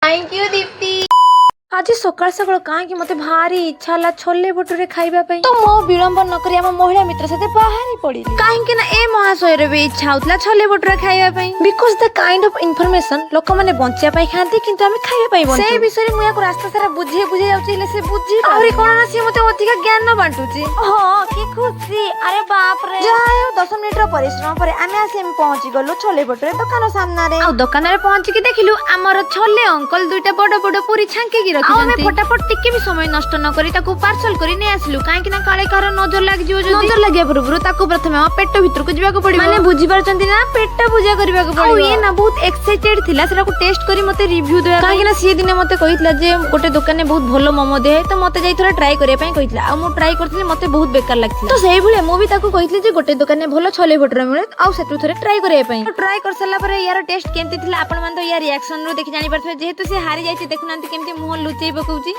Thank you Deepti. आज सकाल सकाल कहीं मते भारी इच्छा है छोले भटूरे खाइबा पई तो मो विलंब न करी हम महिला मित्र साथे बाहरी पड़ी कहीं ना ए महाशय रे भी इच्छा होतला छोले भटूरे खाइबा पई because the kind of information लोक माने बंचिया पई खांती किंतु हम खाइबा पई बंचू से विषय मुया को रास्ता सारा बुझे जाउची ले से बुझी आउरी कोन ना से मते अधिक ज्ञान बांटुची हां की खुशी अरे बाप रे जायो 10 मिनिट रो परिश्रम पर आमे आसे पहुंची गलो छोले भटूरे दुकान सामना रे आ दुकान रे पहुंची के देखिलु हमर छोले अंकल दुइटा बड़ बड़ पूरी छांके की रखिसंती फटाफट टिके भी समय नष्ट न करी ताकू पार्सल करी नै आसलु काहे कि ना काले कार नजर लाग जिवो जदी नजर लागिया पूर्व ताकू प्रथमे पेट भीतर को जीवा को पड़िबो माने बुझी परचंती ना पेट पूजा करबा को पड़िबो ये ना बहुत एक्साइटेड थिला सेरा को टेस्ट करी मते रिव्यू देबा काहे कि ना सी दिने मते कहितला जे गोटे दुकान ने बहुत भलो मोमो दे तो मते जाई थोड़ा ट्राई करिया पई कहितला आ मु ट्राई करथिले मते बहुत बेकार लागथिला तो सेही भले मु भी ताकू कहितले जे गोटे दुकान ने भलो छोले भटूरे मिले आ सेटु थोड़े ट्राई करिया पई ट्राई कर सला पर यार टेस्ट केमती थिला आपण मान तो या रिएक्शन रो देखि जानि परथबे जेहेतु से हारि जाईचे देखुनांती केमती मुंह लुचेई पकौची।